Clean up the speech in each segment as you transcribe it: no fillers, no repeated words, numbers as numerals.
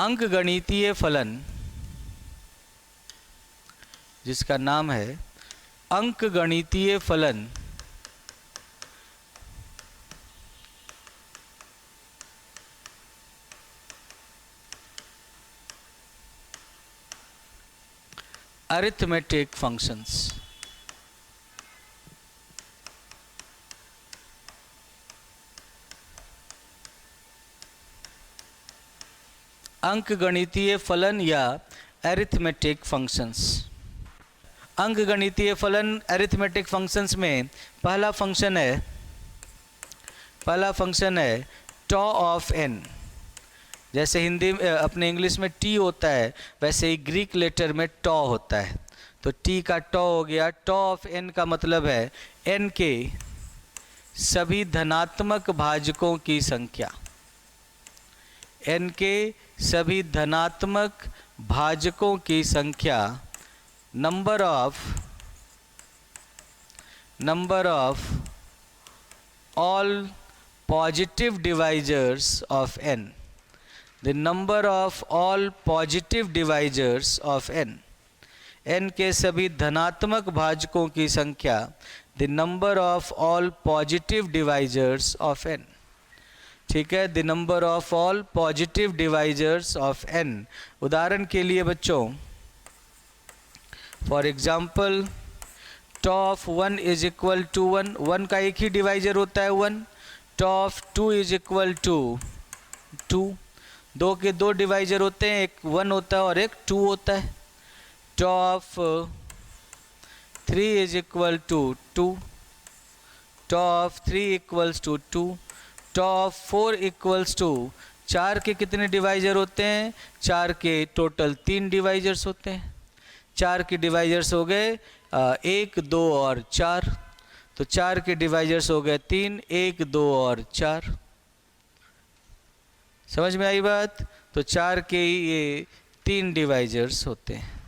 अंकगणितीय फलन जिसका नाम है अंकगणितीय फलन अरिथमेटिक फंक्शंस। अंकगणितीय फलन या अरिथमेटिक फंक्शंस। अंकगणितीय फलन अरिथमेटिक फंक्शंस में पहला फंक्शन है टॉ ऑफ एन। जैसे हिंदी अपने इंग्लिश में टी होता है, वैसे ही ग्रीक लेटर में टॉ होता है, तो टी का टॉ हो गया। टॉ ऑफ एन का मतलब है एन के सभी धनात्मक भाजकों की संख्या। एन के सभी धनात्मक भाजकों की संख्या number of all positive divisors of n. The number of all positive divisors of n. N के सभी धनात्मक भाजकों की संख्या the number of all positive divisors of n. ठीक है, the number of all positive divisors of n. उदाहरण के लिए बच्चों, for example tau of 1 is equal to 1। 1 का एक ही डिवाइजर होता है 1। Tau of 2 is equal to 2। 2 के 2 डिवाइजर होते हैं, एक 1 होता है और एक 2 होता है। Tau of 3 is equal to 2। Tau of 3 equals to 2। Tau of 4 equals to 4 के कितने डिवाइजर होते हैं? 4 के टोटल 3 डिवाइजर्स होते हैं। 4 के डिवाइजर्स हो गए 1, 2 और 4। तो 4 के डिवाइजर्स हो गए 3, 1, 2 और 4। समझ में आई बात? तो 4 के ये 3 डिवाइजर्स होते हैं।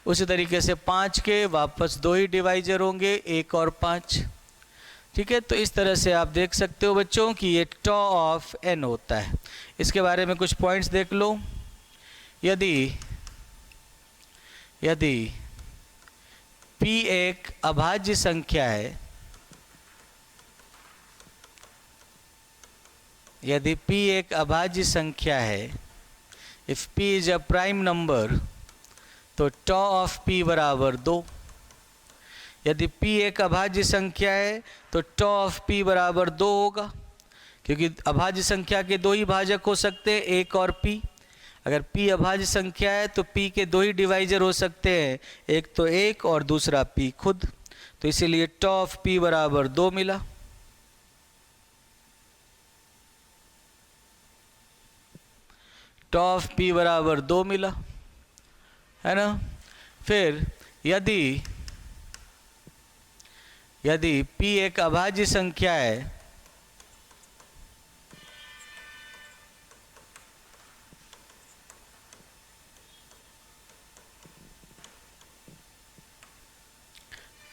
उसी तरीके से 5 के वापस 2 ही डिवाइजर होंगे, 1 और 5। ठीक है, तो इस तरह से आप देख सकते हो बच्चों कि ये टॉ ऑफ एन होता है। इसके बारे में कुछ पॉइंट्स देख लो। यदि p एक अभाज्य संख्या है, यदि p एक अभाज्य संख्या है, if p is a prime number, तो टॉ ऑफ p बराबर 2। यदि p एक अभाज्य संख्या है तो टॉ ऑफ p बराबर 2 होगा, क्योंकि अभाज्य संख्या के 2 ही भाजक हो सकते हैं, 1 और p। अगर p अभाज्य संख्या है तो p के 2 ही डिवाइजर हो सकते हैं, एक तो 1 और दूसरा p खुद। तो इसीलिए टॉ ऑफ p बराबर 2 मिला। टॉ ऑफ p बराबर 2 मिला, है ना। फिर यदि p एक अभाज्य संख्या है,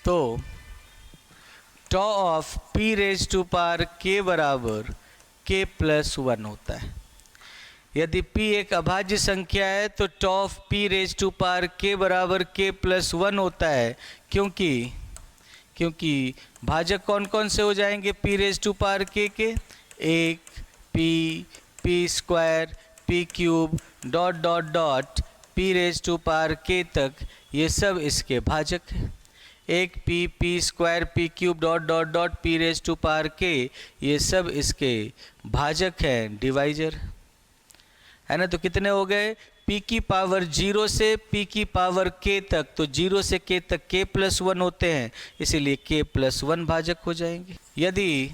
तो tau of p raise to power k बराबर k प्लस 1 होता है। यदि p एक अभाज्य संख्या है तो tau of p raise to power k बराबर k प्लस 1 होता है, क्योंकि भाजक कौन कौन से हो जाएंगे p raise to power k के? 1 p square p cube dot dot dot p raise to power k तक, ये सब इसके भाजक हैं। 1 p square p cube dot dot dot p raise to power k, ये सब इसके भाजक हैं, डिवाइजर, है ना। तो कितने हो गए? p की पावर 0 से p की पावर k तक, तो 0 से k तक k प्लस 1 होते हैं, इसीलिए k प्लस 1 भाजक हो जाएंगे। यदि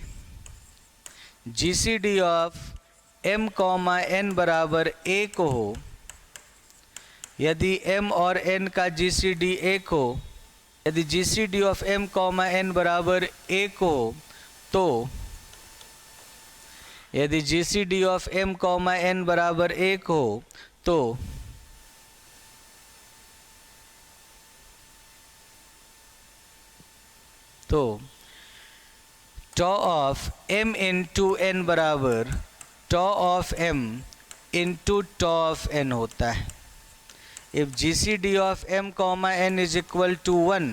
GCD of m comma n बराबर 1 हो, यदि m और n का GCD 1 हो, यदि GCD of m comma n बराबर 1 हो, तो यदि GCD of m comma n बराबर 1 हो, तो tau of m into n बराबर tau of m into tau of n होता है। If GCD of m comma n is equal to 1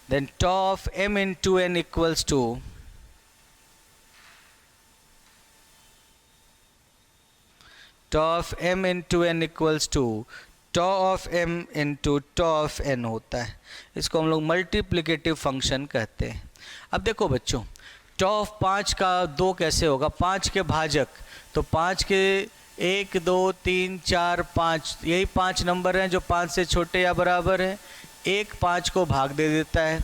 then tau of m into n equals to tau of m into n equals to tau of m into tau of n होता है। इसको हम लोग multiplicative function कहते हैं। अब देखो बच्चों, टॉ ऑफ 5 का 2 कैसे होगा? 5 के भाजक, तो 5 के 1 2 3 4 5, यही 5 नंबर हैं जो 5 से छोटे या बराबर हैं। 1 5 को भाग दे देता है,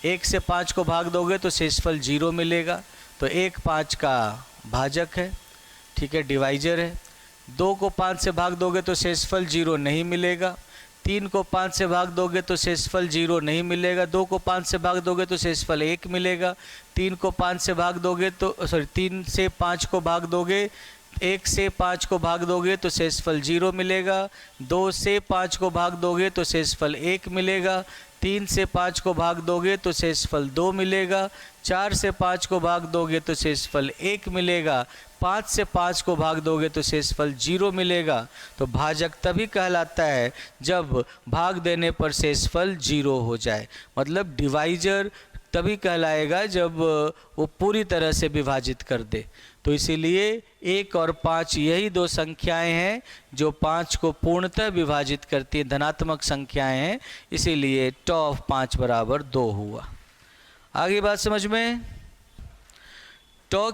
1 से 5 को भाग दोगे तो शेषफल 0 मिलेगा, तो 1 5 का भाजक है, ठीक है, डिवाइजर है। 2 को 5 से भाग दोगे तो शेषफल 0 नहीं मिलेगा। 3 को 5 से भाग दोगे तो शेषफल 0 नहीं मिलेगा। 2 को 5 से भाग दोगे तो शेषफल 1 मिलेगा। 3 को 5 से भाग दोगे तो 3 से 5 को भाग दोगे, 1 से 5 को भाग दोगे तो शेषफल 0 मिलेगा। 2 से 5 को भाग दोगे तो शेषफल 1 मिलेगा। 3 से 5 को भाग दोगे तो शेषफल 2 मिलेगा। 4 से 5 को भाग दोगे तो शेषफल 1 मिलेगा। 5 से 5 को भाग दोगे तो शेषफल 0 मिलेगा। तो भाजक तभी कहलाता है जब भाग देने पर शेषफल 0 हो जाए, मतलब डिवाइजर तभी कहलाएगा जब वो पूरी तरह से विभाजित कर दे। तो इसीलिए 1 और 5 यही 2 संख्याएं हैं जो 5 को पूर्णतः विभाजित करती हैं, धनात्मक संख्याएं हैं, इसीलिए टॉ ऑफ 5 बराबर 2 हुआ। आगे बात समझ में? टॉ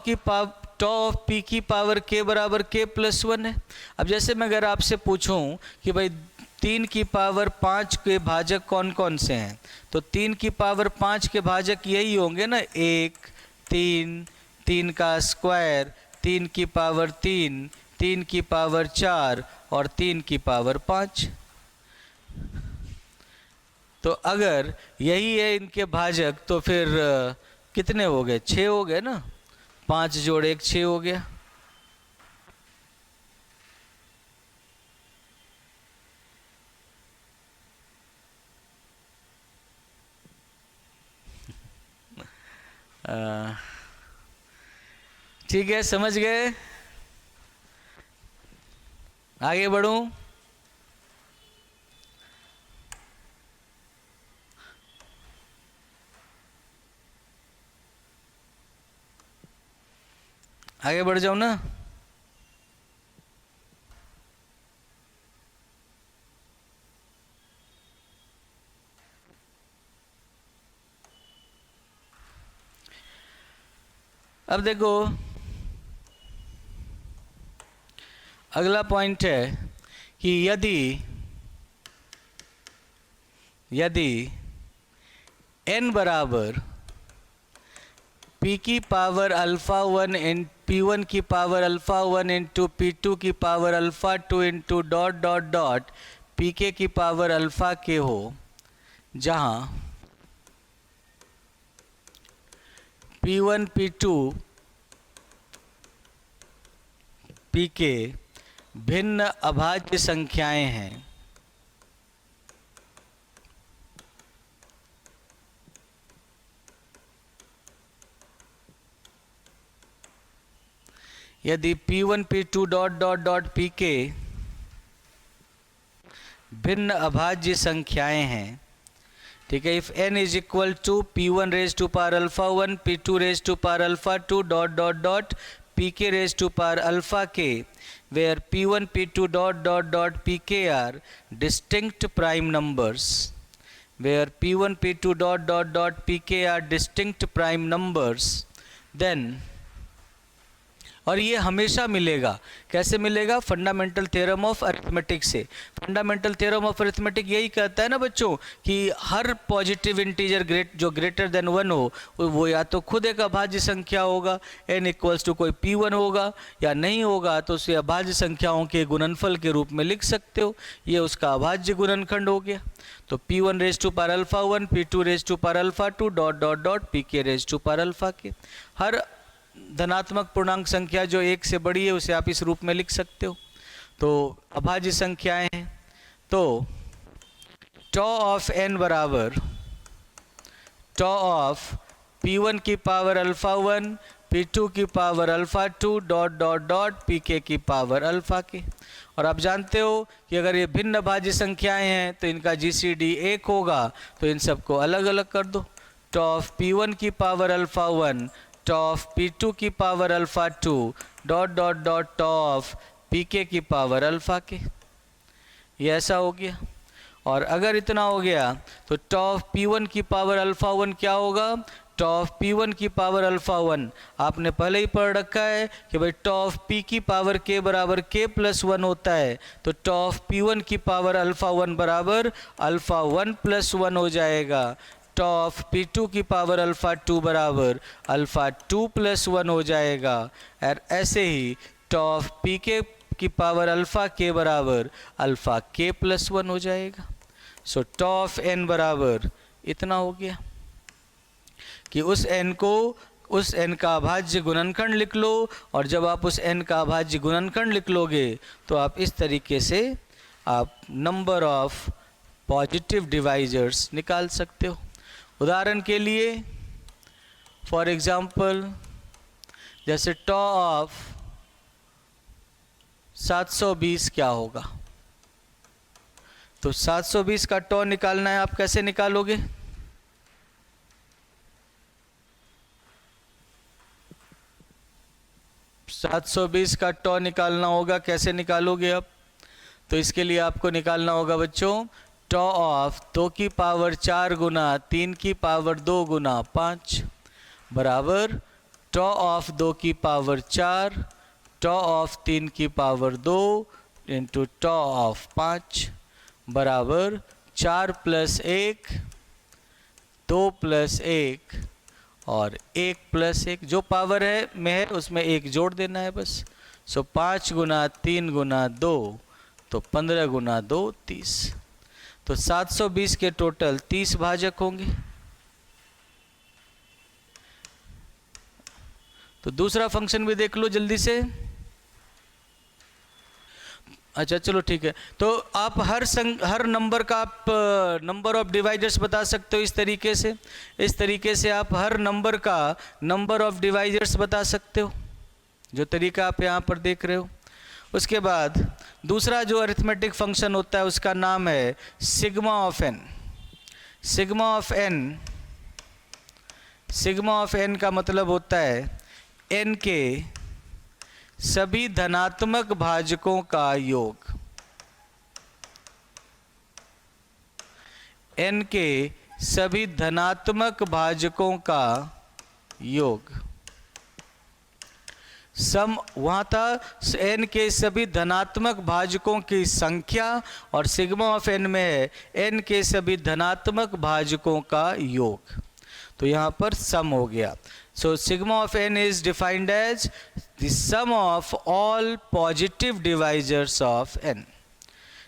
ऑफ p की पावर k बराबर k प्लस 1 है। अब जैसे मैं अगर आपसे पूछूं कि भाई 3 की पावर 5 के भाजक कौन कौन से हैं, तो 3 की पावर 5 के भाजक यही होंगे ना, 1 3 3 का स्क्वायर, 3 की पावर 3, 3 की पावर 4 और 3 की पावर 5। तो अगर यही है इनके भाजक तो फिर कितने हो गए? 6 हो गए ना, 5 जोड़ 1 6 हो गया। ठीक है, समझ गए? आगे बढ़ूं? आगे बढ़ जाऊं ना? अब देखो, अगला पॉइंट है कि यदि n बराबर p की पावर अल्फ़ा 1 इन p1 की पावर अल्फ़ा 1 इंटू p2 की power alpha 2 into dot dot dot pk की पावर अल्फ़ा k हो, जहाँ p1 p2 pk भिन्न अभाज्य संख्याएं हैं, यदि p1 p2 dot dot dot pk भिन्न अभाज्य संख्याएं हैं, ठीक है, if n is equal to p1 raise to power alpha 1, p2 raise to power alpha 2 dot dot dot pk raise to power alpha k, where p1 p2 dot dot dot pk are distinct prime numbers, where p1 p2 dot dot dot pk are distinct prime numbers, then, और ये हमेशा मिलेगा। कैसे मिलेगा? Fundamental theorem of arithmetic से। Fundamental theorem of arithmetic यही कहता है ना बच्चों कि हर पॉजिटिव इंटीजर जो ग्रेटर देन 1 हो वो या तो खुद एक अभाज्य संख्या होगा, n इक्वल्स टू कोई p1 होगा, या नहीं होगा तो उसे अभाज्य संख्याओं के गुणनफल के रूप में लिख सकते हो। ये उसका अभाज्य गुणनखंड हो गया। तो p1 raise to power alpha 1, p2 raise to power alpha 2 dot dot dot pk raise to power alpha k। हर धनात्मक पूर्णांक संख्या जो 1 से बड़ी है उसे आप इस रूप में लिख सकते हो। तो अभाज्य संख्याएं हैं, तो टॉ ऑफ n बराबर टॉ ऑफ p1 की पावर अल्फा 1, P2 की power alpha 2 dot dot dot Pk की पावर अल्फ़ा के। और आप जानते हो कि अगर ये भिन्न भाज्य संख्याएं हैं तो इनका GCD 1 होगा, तो इन सबको अलग अलग कर दो। टॉफ P1 की पावर अल्फ़ा 1 टॉफ P2 की power alpha 2 dot dot dot tau of Pk की पावर अल्फ़ा के। ये ऐसा हो गया। और अगर इतना हो गया तो टॉफ P1 की पावर अल्फ़ा 1 क्या होगा? टॉफ P1 की पावर अल्फ़ा 1 आपने पहले ही पढ़ रखा है कि भाई टॉफ P की पावर K बराबर K प्लस 1 होता है, तो टॉफ P1 की पावर अल्फ़ा 1 बराबर अल्फ़ा 1 प्लस 1 हो जाएगा। टॉफ P2 की पावर अल्फ़ा 2 बराबर अल्फ़ा 2 प्लस 1 हो जाएगा। और ऐसे ही टॉफ Pk की पावर अल्फ़ा K बराबर अल्फ़ा K प्लस 1 हो जाएगा। सो टॉफ n बराबर इतना हो गया कि उस n को उस n का अभाज्य गुणनखंड लिख लो, और जब आप उस n का अभाज्य गुणनखंड लिख लोगे तो आप इस तरीके से आप नंबर ऑफ पॉजिटिव डिवाइजर्स निकाल सकते हो। उदाहरण के लिए फॉर एग्जांपल जैसे टॉ ऑफ 720 क्या होगा? तो 720 का टॉ निकालना है, आप कैसे निकालोगे? सात सौ बीस का टॉ निकालना होगा, कैसे निकालोगे आप? तो इसके लिए आपको निकालना होगा बच्चों टॉ ऑफ 2 की पावर 4 गुना 3 की पावर 2 गुना 5 बराबर टॉ ऑफ 2 की पावर 4 टॉ ऑफ 3 की पावर 2 इंटू टॉ ऑफ 5 बराबर 4 प्लस 1 2 प्लस 1 और 1 प्लस 1 जो पावर है में है उसमें 1 जोड़ देना है बस। सो 5 गुना 3 गुना 2 तो 15 गुना 2 30। तो 720 के टोटल 30 भाजक होंगे। तो दूसरा फंक्शन भी देख लो जल्दी से। अच्छा चलो ठीक है। तो आप हर नंबर का आप नंबर ऑफ डिवाइजर्स बता सकते हो इस तरीके से। इस तरीके से आप हर नंबर का नंबर ऑफ डिवाइजर्स बता सकते हो, जो तरीका आप यहाँ पर देख रहे हो। उसके बाद दूसरा जो अरिथमेटिक फंक्शन होता है उसका नाम है sigma of n. Sigma of n, sigma of n का मतलब होता है एन के सभी धनात्मक भाजकों का योग। n के सभी धनात्मक भाजकों का योग। सम वहाँ था n के सभी धनात्मक भाजकों की संख्या, और सिग्मा ऑफ n में है n के सभी धनात्मक भाजकों का योग। तो यहाँ पर सम हो गया। So sigma of n is defined as the sum of all positive divisors of n.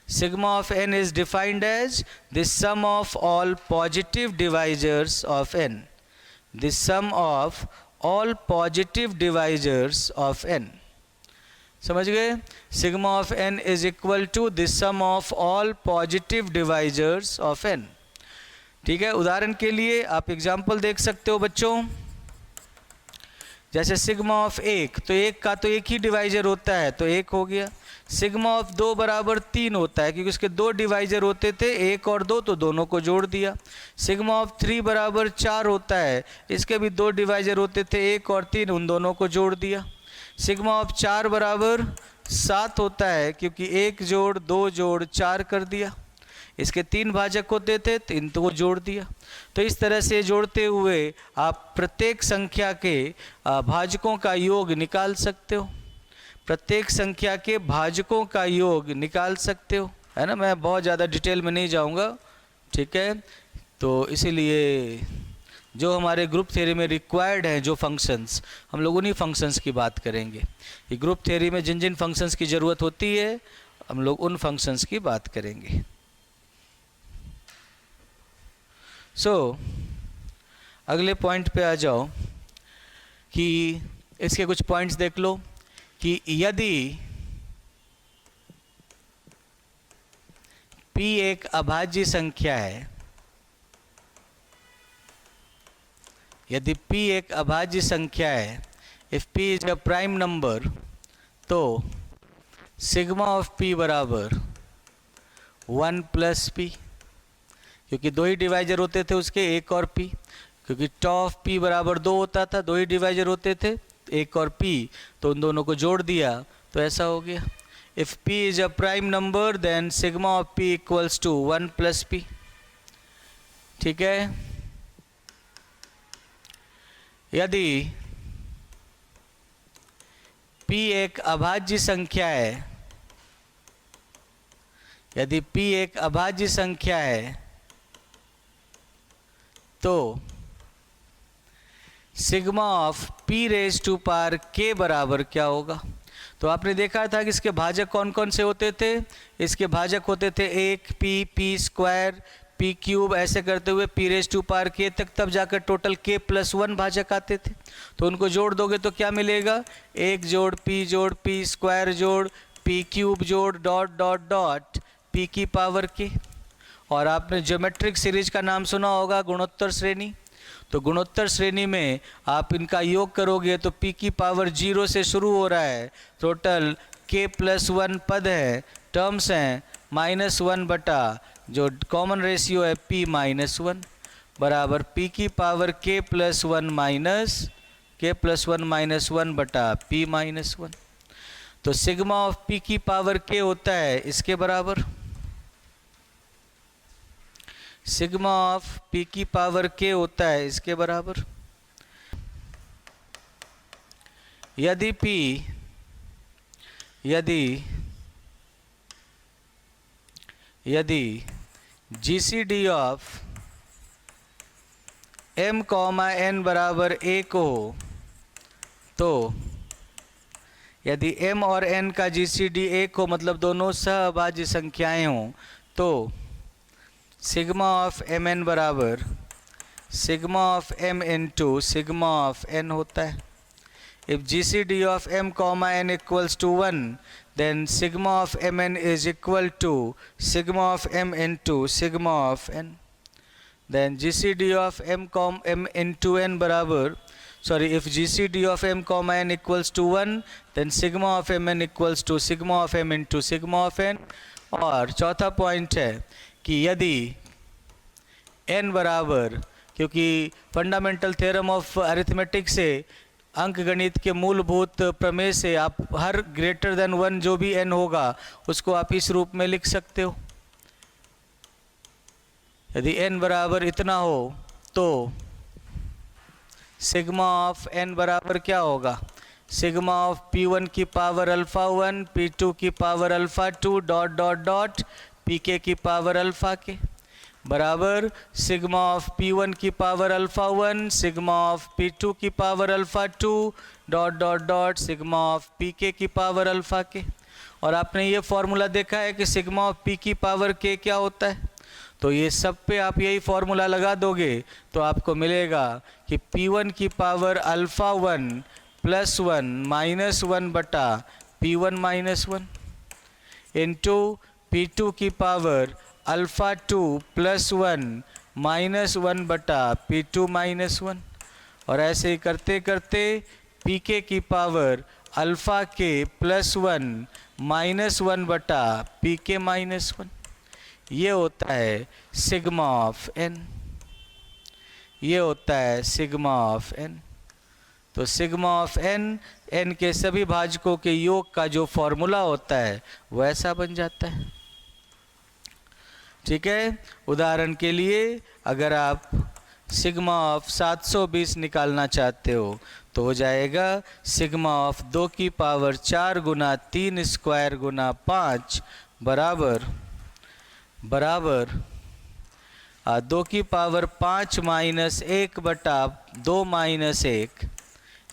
Sigma of n is defined as the sum of all positive divisors of n. The sum of all positive divisors of n. समझ गए? Sigma of n is equal to the sum of all positive divisors of n. ठीक है, उदाहरण के लिए आप example देख सकते हो बच्चों। जैसे सिग्मा ऑफ 1, तो 1 का तो एक ही डिवाइजर होता है तो 1 हो गया। सिग्मा ऑफ 2 बराबर 3 होता है क्योंकि उसके 2 डिवाइजर होते थे 1 और 2, तो दोनों को जोड़ दिया। सिग्मा ऑफ 3 बराबर 4 होता है, इसके भी 2 डिवाइजर होते थे 1 और 3, उन दोनों को जोड़ दिया। सिग्मा ऑफ 4 बराबर 7 होता है क्योंकि 1 जोड़ 2 जोड़ 4 कर दिया। इसके 3 भाजक होते थे, 3 को जोड़ दिया। तो इस तरह से जोड़ते हुए आप प्रत्येक संख्या के भाजकों का योग निकाल सकते हो। प्रत्येक संख्या के भाजकों का योग निकाल सकते हो, है ना। मैं बहुत ज़्यादा डिटेल में नहीं जाऊंगा, ठीक है। तो इसीलिए जो हमारे ग्रुप थ्योरी में रिक्वायर्ड हैं जो फंक्शंस, हम लोग उन्हीं फंक्शंस की बात करेंगे। ये ग्रुप थ्योरी में जिन जिन फंक्शंस की ज़रूरत होती है हम लोग उन फंक्शंस की बात करेंगे। अगले पॉइंट पे आ जाओ कि इसके कुछ पॉइंट्स देख लो कि यदि P एक अभाज्य संख्या है, यदि P एक अभाज्य संख्या है if P is a prime number तो सिग्मा ऑफ पी बराबर 1 प्लस पी, क्योंकि दो ही डिवाइजर होते थे उसके, एक और पी, क्योंकि टॉ ऑफ पी बराबर 2 होता था, दो ही डिवाइजर होते थे एक और पी, तो उन दोनों को जोड़ दिया तो ऐसा हो गया। If p is a prime number then sigma of p equals to 1 plus p। ठीक है, यदि p एक अभाज्य संख्या है, यदि p एक अभाज्य संख्या है तो sigma of p raise to power k बराबर क्या होगा? तो आपने देखा था कि इसके भाजक कौन कौन से होते थे। इसके भाजक होते थे एक पी स्क्वायर, पी क्यूब, ऐसे करते हुए पी रेज टू पावर के तक, तब जाकर टोटल के प्लस 1 भाजक आते थे। तो उनको जोड़ दोगे तो क्या मिलेगा? एक जोड़ पी स्क्वायर जोड़ पी क्यूब जोड़ डॉट डॉट डॉट पी की पावर के। और आपने ज्योमेट्रिक सीरीज का नाम सुना होगा, गुणोत्तर श्रेणी। तो गुणोत्तर श्रेणी में आप इनका योग करोगे तो p की पावर 0 से शुरू हो रहा है, टोटल k प्लस 1 पद है, टर्म्स हैं, -1 बटा जो कॉमन रेशियो है p माइनस 1 बराबर p की पावर k प्लस 1 माइनस 1 बटा p माइनस 1। तो सिग्मा ऑफ p की पावर k होता है इसके बराबर, सिग्मा ऑफ p की पावर k होता है इसके बराबर। यदि p यदि GCD ऑफ m n बराबर 1 हो, तो यदि m और n का GCD 1 हो, मतलब दोनों सहअभाज्य संख्याएं हों, तो सिग्मा ऑफ mn बराबर sigma of m into sigma of n होता है। If GCD of m n equals to 1 then sigma of mn is equal to sigma of m into sigma of n। then GCD of m into n बराबर if GCD of m n equals to 1 then sigma of mn equals to sigma of m into sigma of n। और चौथा point है कि यदि n बराबर, क्योंकि fundamental theorem of arithmetic से, अंक गणित के मूलभूत प्रमेय से, आप हर ग्रेटर देन 1 जो भी n होगा उसको आप इस रूप में लिख सकते हो। यदि n बराबर इतना हो तो सिग्मा ऑफ n बराबर क्या होगा? सिग्मा ऑफ p1 की पावर अल्फा 1, p2 की power alpha 2 dot dot dot pk की पावर अल्फा के बराबर सिग्मा ऑफ p1 की power alpha 1, sigma of p2 की power alpha 2 dot dot dot sigma of pk की पावर अल्फा के। और आपने ये फॉर्मूला देखा है कि सिग्मा ऑफ p की पावर k क्या होता है। तो ये सब पे आप यही फॉर्मूला लगा दोगे तो आपको मिलेगा कि p1 की पावर अल्फा 1 प्लस 1 माइनस 1 बटा p1 माइनस 1 इंटू p2 की पावर अल्फ़ा 2 प्लस 1 माइनस 1 बटा p2 माइनस 1। और ऐसे ही करते करते pk की पावर अल्फ़ा के प्लस 1 माइनस 1 बटा pk माइनस 1। ये होता है सिग्मा ऑफ n, ये होता है सिग्मा ऑफ n। तो सिग्मा ऑफ n के सभी भाजकों के योग का जो फॉर्मूला होता है वो ऐसा बन जाता है। ठीक है, उदाहरण के लिए अगर आप सिग्मा ऑफ 720 निकालना चाहते हो तो हो जाएगा सिग्मा ऑफ 2 की पावर 4 गुना 3 स्क्वायर गुना 5 बराबर 2 की पावर 5 माइनस 1 बटा 2 माइनस 1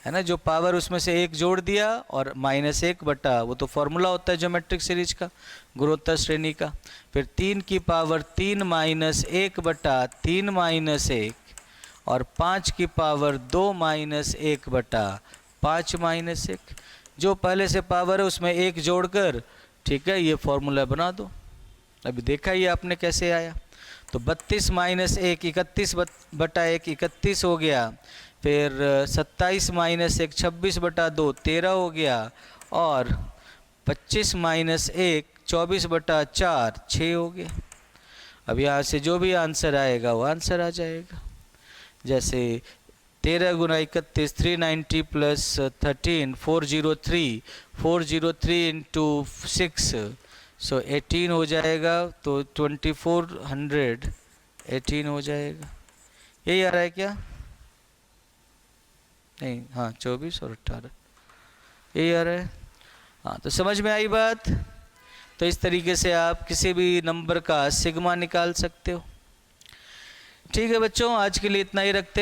है ना, जो पावर उसमें से एक जोड़ दिया और माइनस 1 बटा, वो तो फॉर्मूला होता है ज्योमेट्रिक सीरीज का, गुणोत्तर श्रेणी का। फिर 3 की पावर 3 माइनस 1 बटा 3 माइनस 1 और 5 की पावर 2 माइनस 1 बटा 5 माइनस 1, जो पहले से पावर है उसमें एक जोड़कर, ठीक है, ये फॉर्मूला बना दो। अभी देखा ही आपने कैसे आया। तो 32 माइनस 1 31 बटा 1 31 हो गया, फिर 27 माइनस 1 26/2 13 हो गया, और 25 माइनस 1 24/4 6 हो गया। अब यहाँ से जो भी आंसर आएगा वो आंसर आ जाएगा। जैसे 13 गुना 31 390 प्लस 13 403 403 इंटू 6 सो 18 हो जाएगा, तो 2418 हो जाएगा। यही आ रहा है क्या? नहीं, हाँ 24 और 18 यही आ रहा है। हाँ, तो समझ में आई बात? तो इस तरीके से आप किसी भी नंबर का सिग्मा निकाल सकते हो। ठीक है बच्चों, आज के लिए इतना ही रखते हैं।